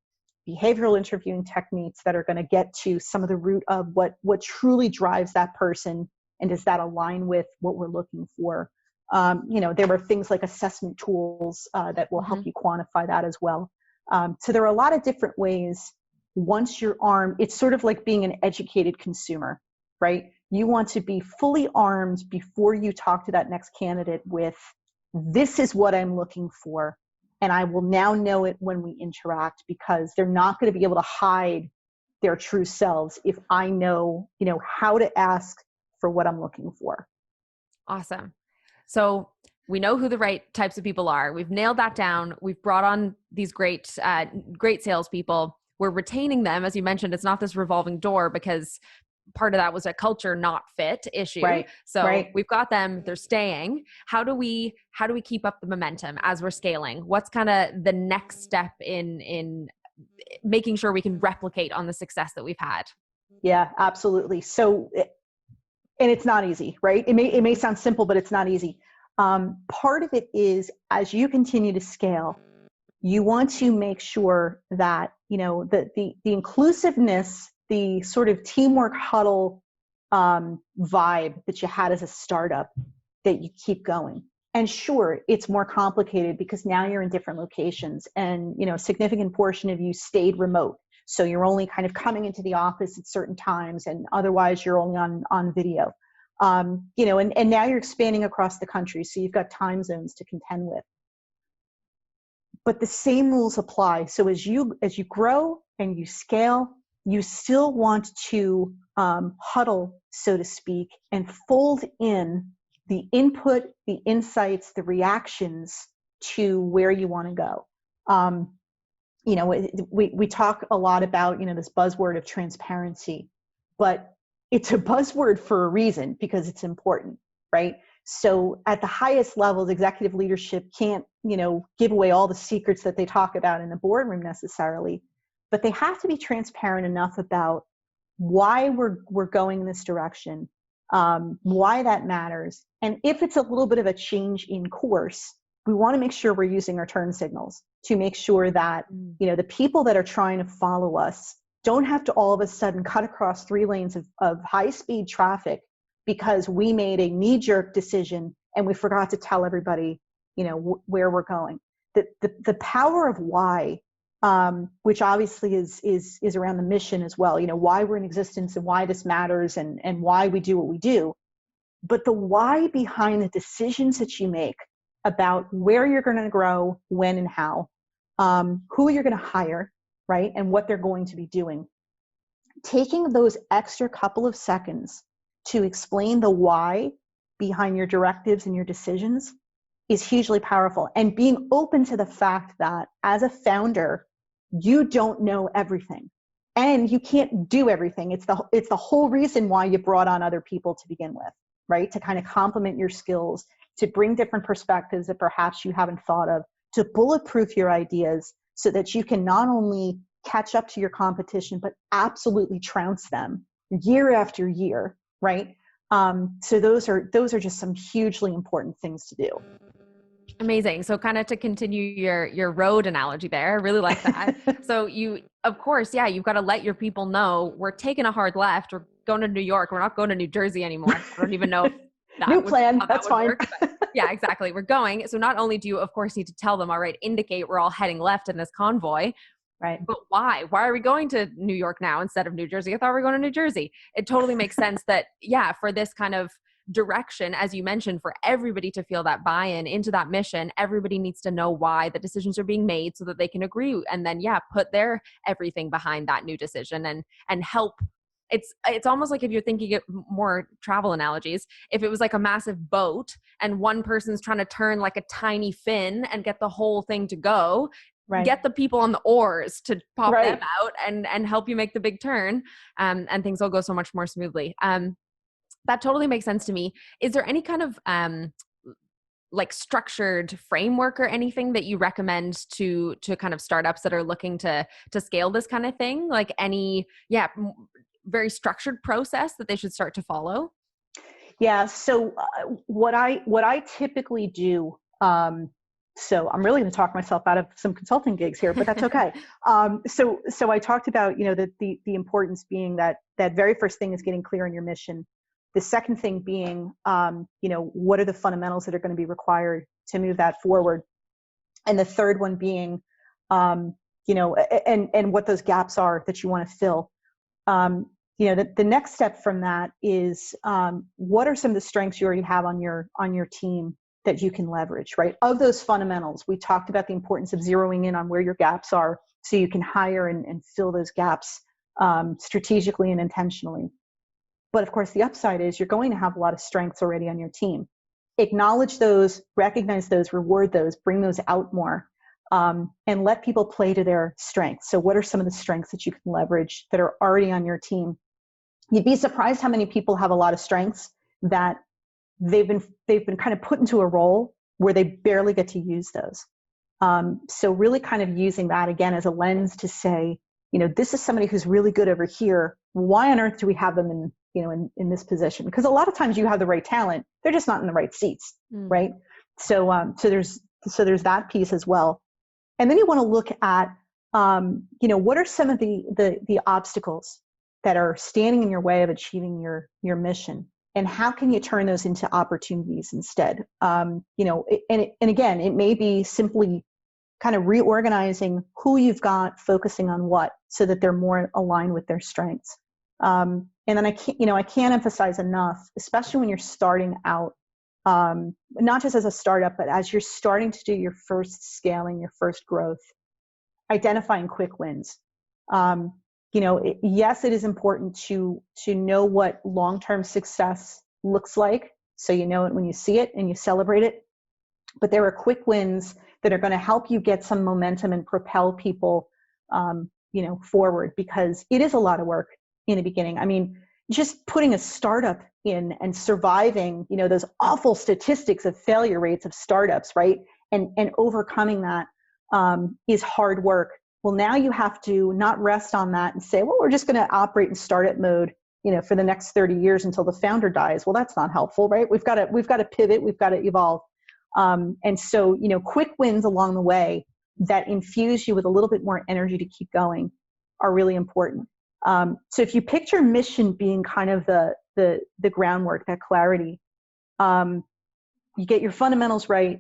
behavioral interviewing techniques that are going to get to some of the root of what truly drives that person, and does that align with what we're looking for. You know, there are things like assessment tools that will help you quantify that as well. So there are a lot of different ways. Once you're armed, it's sort of like being an educated consumer, right? You want to be fully armed before you talk to that next candidate with, this is what I'm looking for. And I will now know it when we interact, because they're not going to be able to hide their true selves if I know, you know, how to ask for what I'm looking for. Awesome. So we know who the right types of people are. We've nailed that down. We've brought on these great salespeople. We're retaining them. As you mentioned, it's not this revolving door, because part of that was a culture not fit issue. Right. So we've got them, they're staying. How do we keep up the momentum as we're scaling? What's kind of the next step in making sure we can replicate on the success that we've had? Yeah, absolutely. So, and it's not easy, right? It may sound simple, but it's not easy. Part of it is, as you continue to scale, you want to make sure that, you know, the inclusiveness, the sort of teamwork huddle vibe that you had as a startup, that you keep going. And sure, it's more complicated because now you're in different locations, and, you know, a significant portion of you stayed remote. So you're only kind of coming into the office at certain times, and otherwise you're only on video. You know, and now you're expanding across the country, so you've got time zones to contend with. But the same rules apply. So as you grow and you scale, you still want to huddle, so to speak, and fold in the input, the insights, the reactions to where you want to go. You know, we talk a lot about, you know, this buzzword of transparency, but it's a buzzword for a reason, because it's important, right? So at the highest levels, executive leadership can't, you know, give away all the secrets that they talk about in the boardroom necessarily, but they have to be transparent enough about why we're going in this direction, why that matters. And if it's a little bit of a change in course, we want to make sure we're using our turn signals to make sure that, you know, the people that are trying to follow us don't have to all of a sudden cut across 3 lanes of high-speed traffic because we made a knee-jerk decision and we forgot to tell everybody, where we're going. The power of why, which obviously is around the mission as well, why we're in existence and why this matters and why we do what we do. But the why behind the decisions that you make about where you're going to grow, when and how, who you're going to hire, right, and what they're going to be doing. Taking those extra couple of seconds to explain the why behind your directives and your decisions is hugely powerful. And being open to the fact that as a founder, you don't know everything and you can't do everything. It's the whole reason why you brought on other people to begin with, right? To kind of complement your skills, to bring different perspectives that perhaps you haven't thought of, to bulletproof your ideas so that you can not only catch up to your competition, but absolutely trounce them year after year, right? So those are just some hugely important things to do. Amazing. So kind of to continue your road analogy there, I really like that. So you, of course, yeah, you've got to let your people know we're taking a hard left. We're going to New York. We're not going to New Jersey anymore. I don't even know if that New plan. That's fine. Work, yeah, exactly. We're going. So not only do you, of course, need to tell them, all right, indicate we're all heading left in this convoy. Right. But why? Why are we going to New York now instead of New Jersey? I thought we were going to New Jersey. It totally makes sense that, yeah, for this kind of direction, as you mentioned, for everybody to feel that buy-in into that mission, everybody needs to know why the decisions are being made so that they can agree and then, yeah, put their everything behind that new decision and help. It's almost like if you're thinking of more travel analogies, if it was like a massive boat and one person's trying to turn like a tiny fin and get the whole thing to go, right. Get the people on the oars to pop them out and help you make the big turn, and things will go so much more smoothly. That totally makes sense to me. Is there any kind of like structured framework or anything that you recommend to kind of startups that are looking to scale this kind of thing? Like any, very structured process that they should start to follow? Yeah. So what I typically do, so I'm really going to talk myself out of some consulting gigs here, but that's okay. So I talked about, the importance being that very first thing is getting clear on your mission. The second thing being, what are the fundamentals that are going to be required to move that forward? And the third one being, and what those gaps are that you want to fill. The next step from that is, what are some of the strengths you already have on your team that you can leverage, right? Of those fundamentals, we talked about the importance of zeroing in on where your gaps are so you can hire and fill those gaps strategically and intentionally. But of course, the upside is you're going to have a lot of strengths already on your team. Acknowledge those, recognize those, reward those, bring those out more, and let people play to their strengths. So what are some of the strengths that you can leverage that are already on your team? You'd be surprised how many people have a lot of strengths that they've been kind of put into a role where they barely get to use those. So really kind of using that again as a lens to say, this is somebody who's really good over here. Why on earth do we have them in this position? Because a lot of times you have the right talent, they're just not in the right seats, right? So there's that piece as well. And then you want to look at, what are some of the obstacles that are standing in your way of achieving your mission? And how can you turn those into opportunities instead? And again, it may be simply kind of reorganizing who you've got, focusing on what, so that they're more aligned with their strengths. And then I can't emphasize enough, especially when you're starting out, not just as a startup, but as you're starting to do your first scaling, your first growth, identifying quick wins. Yes, it is important to know what long-term success looks like. So you know it when you see it and you celebrate it. But there are quick wins that are going to help you get some momentum and propel people, forward, because it is a lot of work in the beginning. I mean, just putting a startup in and surviving, those awful statistics of failure rates of startups, right? And overcoming that is hard work. Well, now you have to not rest on that and say, well, we're just going to operate in startup mode, for the next 30 years until the founder dies. Well, that's not helpful, right? We've got to pivot. We've got to evolve. And so, quick wins along the way that infuse you with a little bit more energy to keep going. are really important. So if you picture mission being kind of the groundwork, that clarity, you get your fundamentals right,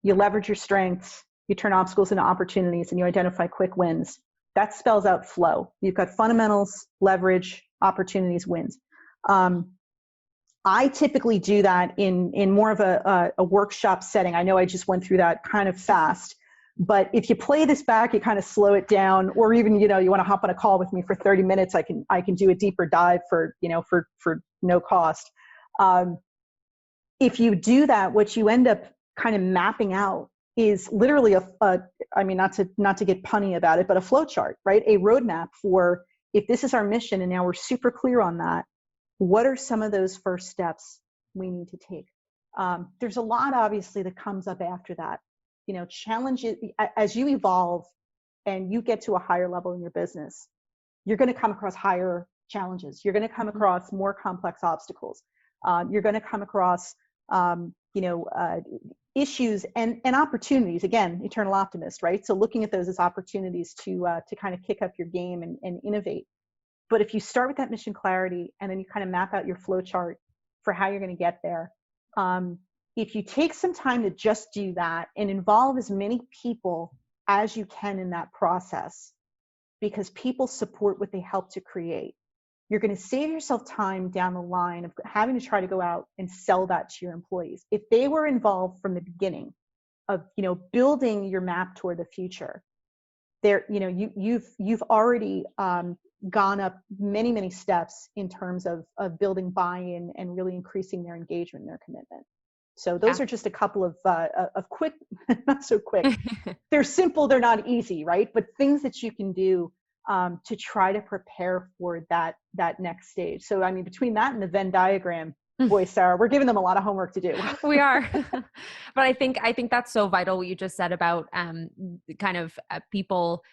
you leverage your strengths, you turn obstacles into opportunities, and you identify quick wins. That spells out flow. You've got fundamentals, leverage, opportunities, wins. I typically do that in more of a workshop setting. I know I just went through that kind of fast, but if you play this back, you kind of slow it down, or even, you want to hop on a call with me for 30 minutes, I can do a deeper dive for no cost. If you do that, what you end up kind of mapping out is literally not to get punny about it, but a flow chart, right? A roadmap for, if this is our mission and now we're super clear on that, what are some of those first steps we need to take? There's a lot, obviously, that comes up after that. Challenges, as you evolve and you get to a higher level in your business, you're going to come across higher challenges. You're going to come across more complex obstacles. You're going to come across, issues and opportunities. Again, eternal optimist, right? So looking at those as opportunities to kind of kick up your game and innovate. But if you start with that mission clarity and then you kind of map out your flow chart for how you're going to get there, if you take some time to just do that and involve as many people as you can in that process, because people support what they help to create, you're going to save yourself time down the line of having to try to go out and sell that to your employees. If they were involved from the beginning of, building your map toward the future, you've already gone up many, many steps in terms of building buy-in and really increasing their engagement and their commitment. So those are just a couple of quick, not so quick. They're simple, they're not easy, right? But things that you can do to try to prepare for that next stage. So, between that and the Venn diagram, boy, Sarah, we're giving them a lot of homework to do. We are. But I think that's so vital what you just said about kind of people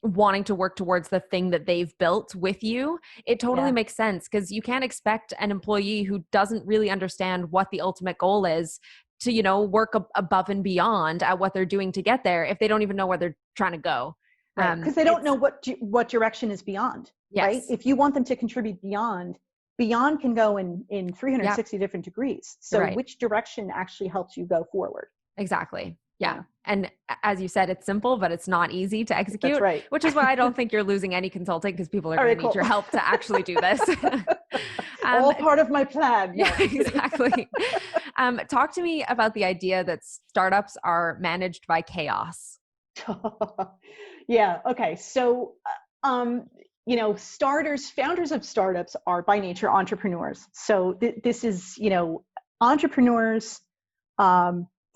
wanting to work towards the thing that they've built with you. It totally makes sense, because you can't expect an employee who doesn't really understand what the ultimate goal is to, work above and beyond at what they're doing to get there if they don't even know where they're trying to go. Because they don't know what direction is beyond, right? If you want them to contribute beyond can go in 360 different degrees. So which direction actually helps you go forward? Exactly. Yeah. And as you said, it's simple, but it's not easy to execute. That's right. Which is why I don't think you're losing any consulting, because people are going to need your help to actually do this. All part of my plan. Yeah, exactly. Talk to me about the idea that startups are managed by chaos. Yeah. Okay. So, founders of startups are by nature entrepreneurs. So this is, entrepreneurs,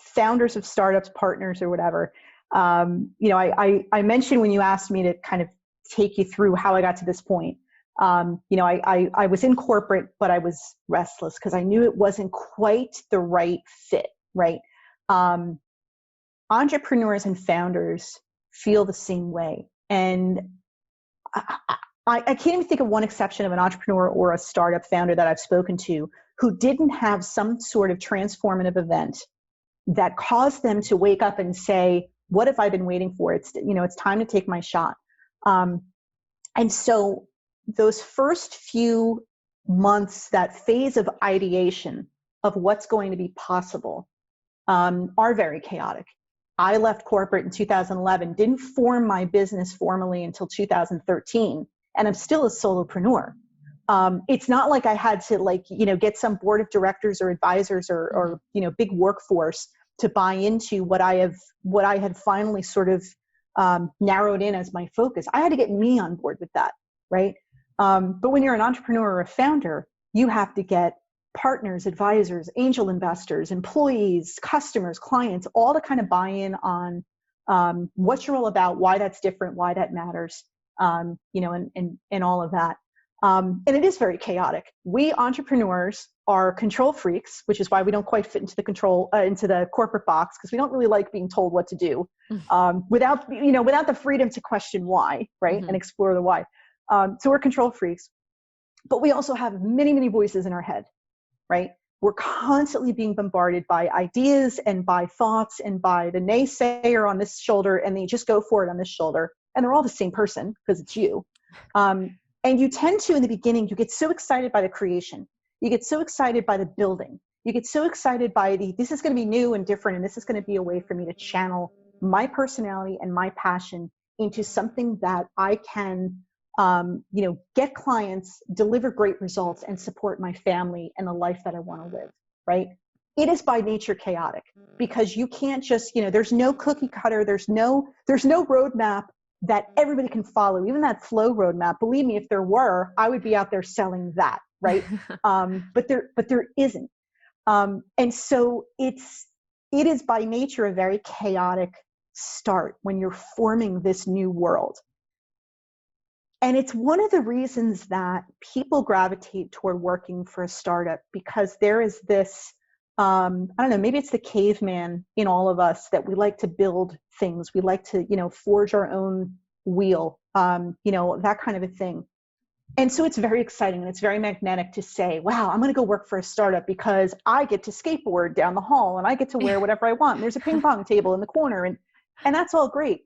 founders of startups, partners or whatever. I mentioned when you asked me to kind of take you through how I got to this point, I was in corporate, but I was restless because I knew it wasn't quite the right fit, right? Entrepreneurs and founders feel the same way. And I can't even think of one exception of an entrepreneur or a startup founder that I've spoken to who didn't have some sort of transformative event that caused them to wake up and say, what have I been waiting for? It's time to take my shot. And so those first few months, that phase of ideation of what's going to be possible, are very chaotic. I left corporate in 2011, didn't form my business formally until 2013, and I'm still a solopreneur. It's not like I had to get some board of directors or advisors or big workforce to buy into what I had finally sort of narrowed in as my focus. I had to get me on board with that, right? But when you're an entrepreneur or a founder, you have to get partners, advisors, angel investors, employees, customers, clients, all to kind of buy in on what you're all about, why that's different, why that matters, and all of that. And it is very chaotic. We entrepreneurs are control freaks, which is why we don't quite fit into the corporate box, because we don't really like being told what to do without the freedom to question why, right? Mm-hmm. And explore the why. So we're control freaks, but we also have many, many voices in our head, right? We're constantly being bombarded by ideas and by thoughts and by the naysayer on this shoulder and the just go for it on this shoulder. And they're all the same person because it's you. And you tend to, in the beginning, you get so excited by the creation. You get so excited by the building. You get so excited by this is going to be new and different, and this is going to be a way for me to channel my personality and my passion into something that I can, get clients, deliver great results, and support my family and the life that I want to live, right? It is by nature chaotic because you can't just, there's no cookie cutter, there's no roadmap that everybody can follow. Even that flow roadmap, believe me, if there were, I would be out there selling that, right? But there isn't. And so it is by nature a very chaotic start when you're forming this new world. And it's one of the reasons that people gravitate toward working for a startup, because there is this, I don't know, maybe it's the caveman in all of us that we like to build things. We like to, forge our own wheel, that kind of a thing. And so it's very exciting and it's very magnetic to say, wow, I'm going to go work for a startup because I get to skateboard down the hall and I get to wear whatever I want. And there's a ping pong table in the corner and that's all great.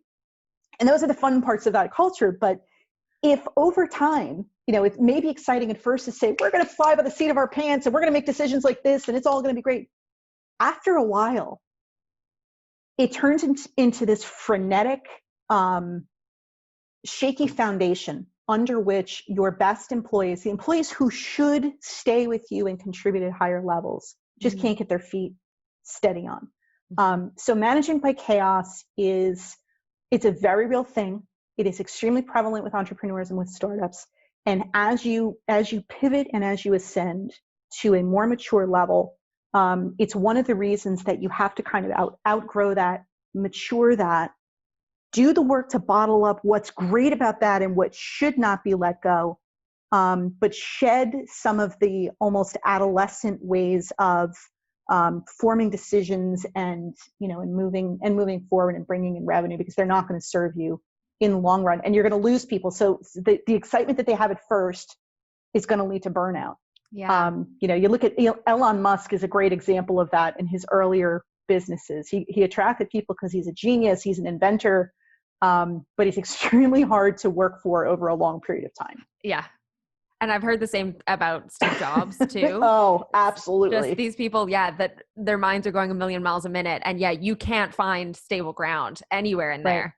And those are the fun parts of that culture. But if over time, it may be exciting at first to say, we're going to fly by the seat of our pants and we're going to make decisions like this and it's all going to be great. After a while, it turns into this frenetic, shaky foundation under which your best employees, the employees who should stay with you and contribute at higher levels, just can't get their feet steady on. So managing by chaos it's a very real thing. It is extremely prevalent with entrepreneurs and with startups. And as you pivot and as you ascend to a more mature level, it's one of the reasons that you have to kind of outgrow that, mature that, do the work to bottle up what's great about that and what should not be let go, but shed some of the almost adolescent ways of forming decisions and moving forward and bringing in revenue, because they're not going to serve you in the long run, and you're going to lose people. So the excitement that they have at first is going to lead to burnout. Yeah. You look at Elon Musk is a great example of that in his earlier businesses. He attracted people because he's a genius, he's an inventor, but he's extremely hard to work for over a long period of time. Yeah. And I've heard the same about Steve Jobs too. Oh, absolutely. Just these people, that their minds are going a million miles a minute, and you can't find stable ground anywhere in there.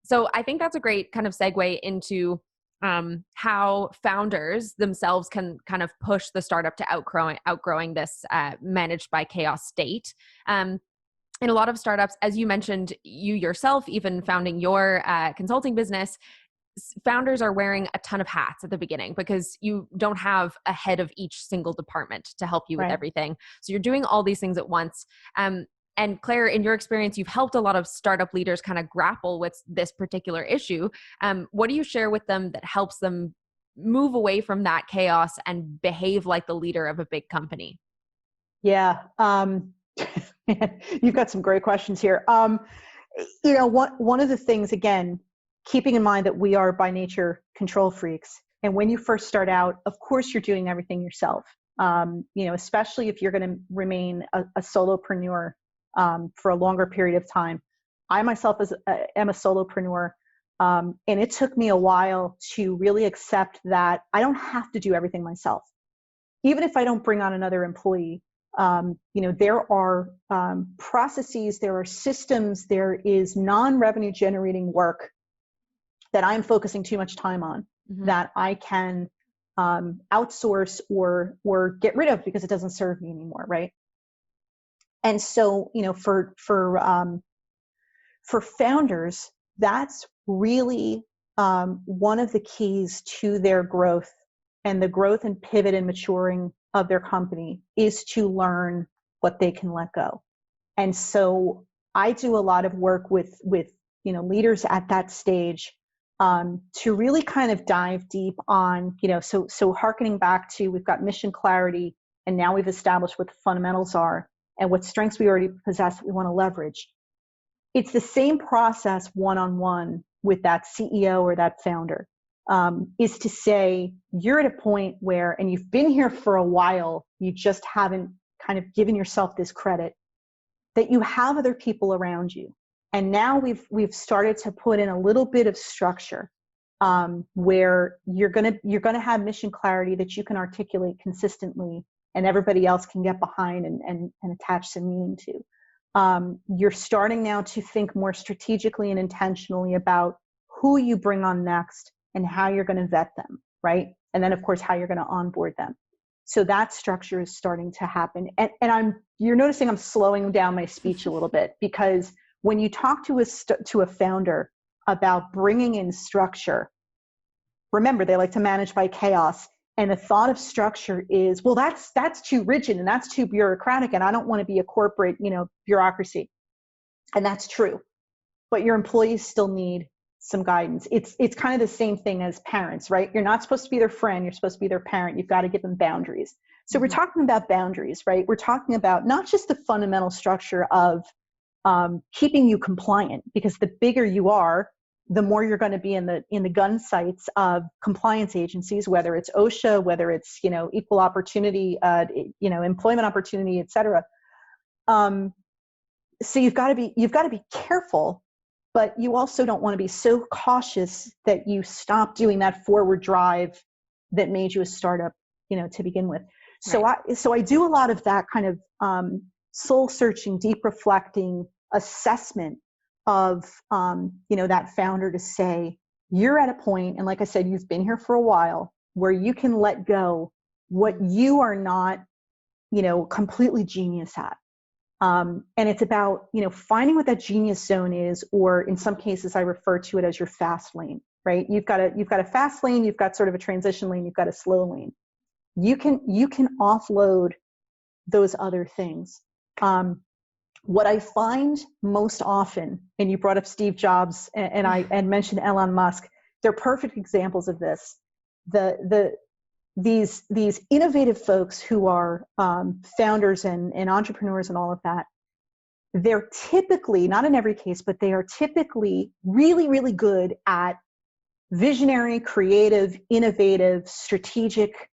So I think that's a great kind of segue into how founders themselves can kind of push the startup to outgrowing this managed by chaos state. In a lot of startups, as you mentioned, you yourself, even founding your consulting business, founders are wearing a ton of hats at the beginning because you don't have a head of each single department to help you with everything. So you're doing all these things at once. And Claire, in your experience, you've helped a lot of startup leaders kind of grapple with this particular issue. What do you share with them that helps them move away from that chaos and behave like the leader of a big company? Yeah. You've got some great questions here. One of the things, again, keeping in mind that we are by nature control freaks. And when you first start out, of course, you're doing everything yourself. Especially if you're going to remain a solopreneur for a longer period of time. I myself am a solopreneur, and it took me a while to really accept that I don't have to do everything myself. Even if I don't bring on another employee, there are processes, there are systems, there is non-revenue generating work that I'm focusing too much time on that I can outsource or get rid of because it doesn't serve me anymore, right? And so, for founders, that's really one of the keys to their growth, and the growth and pivot and maturing of their company is to learn what they can let go. And so I do a lot of work with leaders at that stage to really kind of dive deep on, so hearkening back to, we've got mission clarity, and now we've established what the fundamentals are and what strengths we already possess that we want to leverage. It's the same process one-on-one with that CEO or that founder, is to say, you're at a point where, and you've been here for a while, you just haven't kind of given yourself this credit, that you have other people around you. And now we've started to put in a little bit of structure. where you're gonna have mission clarity that you can articulate consistently, and everybody else can get behind and attach some meaning to. You're starting now to think more strategically and intentionally about who you bring on next and how you're going to vet them, right? And then, of course, how you're going to onboard them. So that structure is starting to happen. And you're noticing I'm slowing down my speech a little bit, because when you talk to a founder about bringing in structure, remember, they like to manage by chaos. And the thought of structure is, well, that's too rigid and that's too bureaucratic, and I don't want to be a corporate, bureaucracy. And that's true. But your employees still need some guidance. It's kind of the same thing as parents, right? You're not supposed to be their friend. You're supposed to be their parent. You've got to give them boundaries. So we're talking about boundaries, right? We're talking about not just the fundamental structure of keeping you compliant, because the bigger you are, the more you're going to be in the gun sights of compliance agencies, whether it's OSHA, whether it's, equal opportunity, employment opportunity, et cetera. So you've got to be careful, but you also don't want to be so cautious that you stop doing that forward drive that made you a startup, to begin with. Right. So I do a lot of that kind of soul searching, deep reflecting assessment of, that founder to say, you're at a point, and like I said, you've been here for a while, where you can let go what you are not, completely genius at. And it's about, finding what that genius zone is, or in some cases, I refer to it as your fast lane, right? You've got a fast lane, you've got sort of a transition lane, you've got a slow lane. You can offload those other things. What I find most often, and you brought up Steve Jobs and I mentioned Elon Musk, they're perfect examples of this. These innovative folks who are founders and entrepreneurs and all of that, they're typically, not in every case, but they are typically really, really good at visionary, creative, innovative, strategic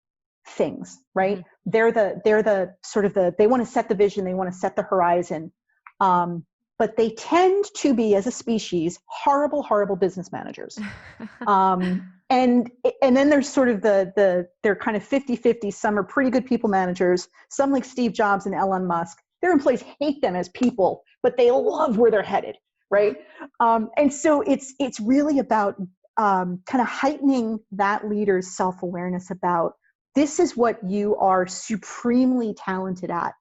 things, right? Mm-hmm. They're the sort of they want to set the vision, they want to set the horizon. But they tend to be, as a species, horrible, horrible business managers. And then there's sort of they're kind of 50-50. Some are pretty good people managers. Some, like Steve Jobs and Elon Musk, their employees hate them as people, but they love where they're headed, right? And so it's really about kind of heightening that leader's self-awareness about, this is what you are supremely talented at.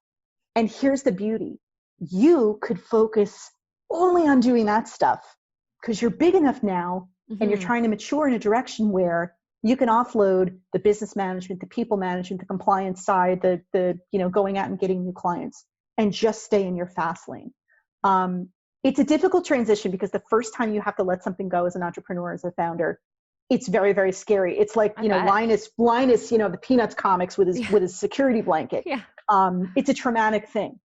And here's the beauty. You could focus only on doing that stuff because you're big enough now, mm-hmm. and you're trying to mature in a direction where you can offload the business management, the people management, the compliance side, the going out and getting new clients, and just stay in your fast lane. It's a difficult transition because the first time you have to let something go as an entrepreneur, as a founder, it's very, very scary. It's like, Linus, the Peanuts comics with his security blanket. Yeah. It's a traumatic thing.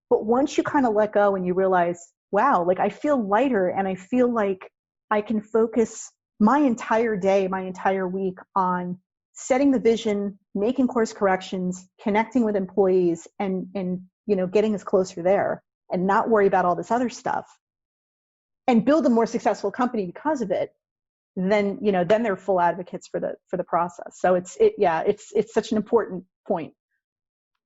But once you kind of let go and you realize, wow, like I feel lighter, and I feel like I can focus my entire day, my entire week on setting the vision, making course corrections, connecting with employees, and getting us closer there, and not worry about all this other stuff, and build a more successful company because of it, then they're full advocates for the process. So it's such an important point.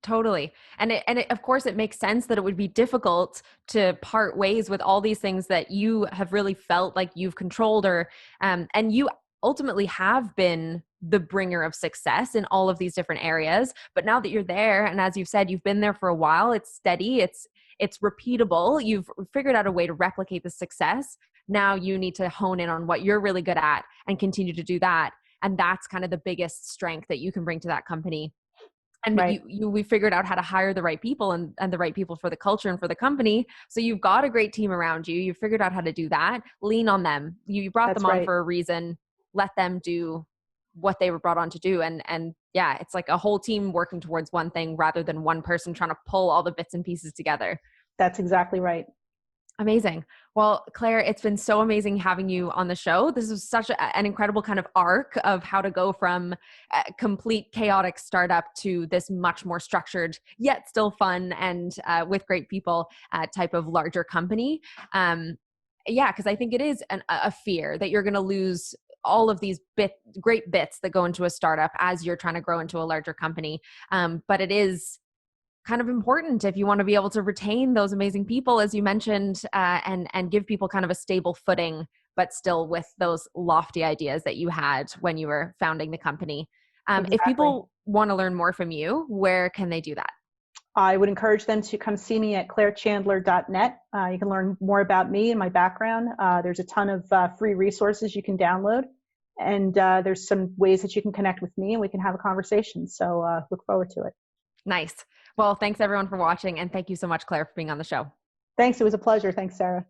Totally. And it, of course, it makes sense that it would be difficult to part ways with all these things that you have really felt like you've controlled, or, and you ultimately have been the bringer of success in all of these different areas. But now that you're there, and as you've said, you've been there for a while, it's steady, it's repeatable. You've figured out a way to replicate the success. Now you need to hone in on what you're really good at and continue to do that. And that's kind of the biggest strength that you can bring to that company. And right. we figured out how to hire the right people and the right people for the culture and for the company. So you've got a great team around you. You've figured out how to do that. Lean on them. You brought That's them on right. for a reason. Let them do what they were brought on to do. And yeah, it's like a whole team working towards one thing rather than one person trying to pull all the bits and pieces together. That's exactly right. Amazing. Well, Claire, it's been so amazing having you on the show. This is such an incredible kind of arc of how to go from a complete chaotic startup to this much more structured, yet still fun and with great people type of larger company. Because I think it is a fear that you're going to lose all of these great bits that go into a startup as you're trying to grow into a larger company. But it is kind of important if you want to be able to retain those amazing people, as you mentioned, and give people kind of a stable footing, but still with those lofty ideas that you had when you were founding the company. Exactly. If people want to learn more from you, where can they do that? I would encourage them to come see me at clairechandler.net. You can learn more about me and my background. There's a ton of free resources you can download. And there's some ways that you can connect with me and we can have a conversation. So look forward to it. Nice. Well, thanks everyone for watching. And thank you so much, Claire, for being on the show. Thanks. It was a pleasure. Thanks, Sarah.